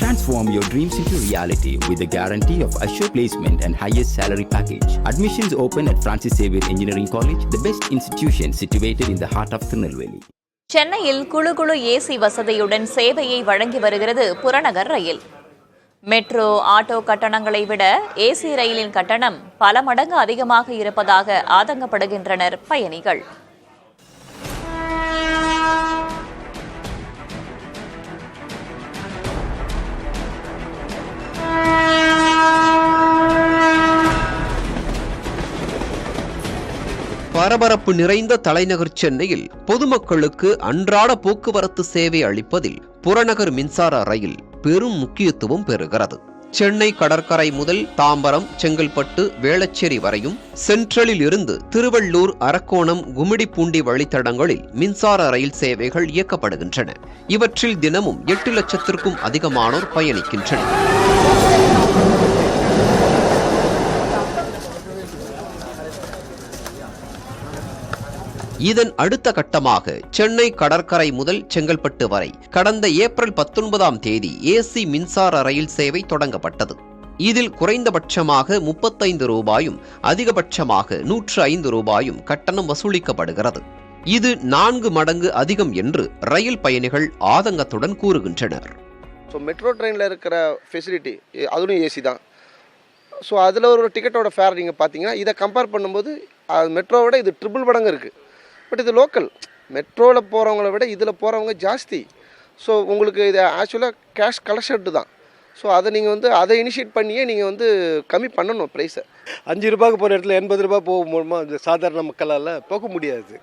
Transform your dreams into reality with the guarantee of assured placement and highest salary package. Admissions open at Francis Xavier Engineering College, the best institution situated in the heart of Tirunelveli. சென்னையில் குழு குழு AC வசதியுடன் சேவையை வழங்கி வருகிறது புறநகர் ரயில். Metro auto கட்டணங்களை விட ஏசி ரயிலின் கட்டணம் பல மடங்கு அதிகமாக இருப்பதாக ஆதங்கப்படுகின்றனர் பயணிகள். பரபரப்பு நிறைந்த தலைநகர் சென்னையில் பொதுமக்களுக்கு அன்றாட போக்குவரத்து சேவை அளிப்பதில் புறநகர் மின்சார ரயில் பெரும் முக்கியத்துவம் பெறுகிறது. சென்னை கடற்கரை முதல் தாம்பரம், செங்கல்பட்டு, வேளச்சேரி வரையும், சென்ட்ரலில் இருந்து திருவள்ளூர், அரக்கோணம், கும்மிடிப்பூண்டி வழித்தடங்களில் மின்சார ரயில் சேவைகள் இயக்கப்படுகின்றன. இவற்றில் தினமும் 8 லட்சத்திற்கும் அதிகமானோர் பயணிக்கின்றனர். இதன் அடுத்த கட்டமாக சென்னை கடற்கரை முதல் செங்கல்பட்டு வரை கடந்த ஏப்ரல் 19ஆம் தேதி ஏசி மின்சார ரயில் சேவை தொடங்கப்பட்டது. இதில் குறைந்தபட்சமாக 35 ரூபாயும் அதிகபட்சமாக 105 ரூபாயும் கட்டணம் வசூலிக்கப்படுகிறது. இது 4 மடங்கு அதிகம் என்று ரயில் பயணிகள் ஆதங்கத்துடன் கூறுகின்றனர். மெட்ரோ ட்ரெயினில் இருக்கிற ஃபெசிலிட்டி அதுவும் ஏசி தான். ஸோ அதில் ஒரு டிக்கெட்டோட ஃபேர் நீங்கள் பார்த்தீங்கன்னா இதை கம்பேர் பண்ணும்போது மெட்ரோவோட இது ட்ரிபிள் மடங்கு இருக்குது. பட் இது லோக்கல் மெட்ரோவில் போகிறவங்கள விட இதில் போகிறவங்க ஜாஸ்தி. ஸோ உங்களுக்கு இது ஆக்சுவலாக கேஷ் கலெக்ஷன் தான். ஸோ அதை நீங்கள் அதை இனிஷியேட் பண்ணியே நீங்கள் கம்மி பண்ணணும் ப்ரைஸை. 5 ரூபாய்க்கு போகிற இடத்துல 80 ரூபாய் போக முடியுமா? இந்த சாதாரண மக்களால் போக முடியாது.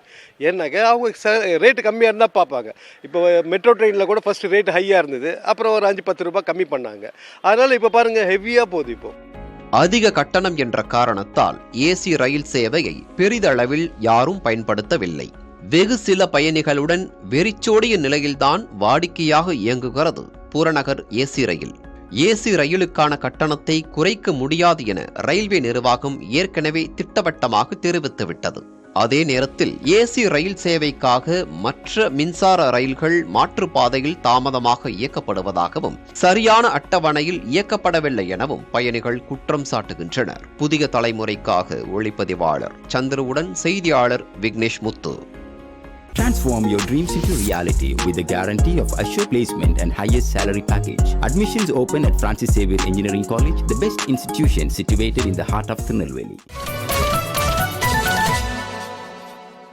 ஏன்னாக்க அவங்க ரேட்டு கம்மியாக இருந்தால் பார்ப்பாங்க. இப்போ மெட்ரோ ட்ரெயினில் கூட ஃபஸ்ட்டு ரேட்டு ஹையாக இருந்தது, அப்புறம் ஒரு 5-10 ரூபாய் கம்மி பண்ணாங்க. அதனால் இப்போ பாருங்கள் ஹெவியாக போகுது. இப்போது அதிக கட்டணம் என்ற காரணத்தால் ஏசி ரயில் சேவையை பெரிதளவில் யாரும் பயன்படுத்தவில்லை. வெகு சில பயணிகளுடன் வெறிச்சோடிய நிலையில்தான் வாடிக்கையாக இயங்குகிறது புறநகர் ஏசி ரயில். ஏசி ரயிலுக்கான கட்டணத்தை குறைக்க முடியாது என ரயில்வே நிர்வாகம் ஏற்கனவே திட்டவட்டமாக தெரிவித்துவிட்டது. அதே நேரத்தில் ஏசி ரயில் சேவைக்காக மற்ற மின்சார ரயில்கள் மாற்றுப்பாதையில் தாமதமாக இயக்கப்படுவதாகவும் சரியான அட்டவணையில் இயக்கப்படவில்லை எனவும் பயணிகள் குற்றம் சாட்டுகின்றனர். புதிய தலைமுறைக்காக ஒளிப்பதிவாளர் சந்திரவுடன் செய்தியாளர் விக்னேஷ் முத்து. Transform your dreams into reality with the guarantee of assured placement and highest salary package. Admissions open at Francis Xavier Engineering College, the best institution situated in the heart of Tirunelveli.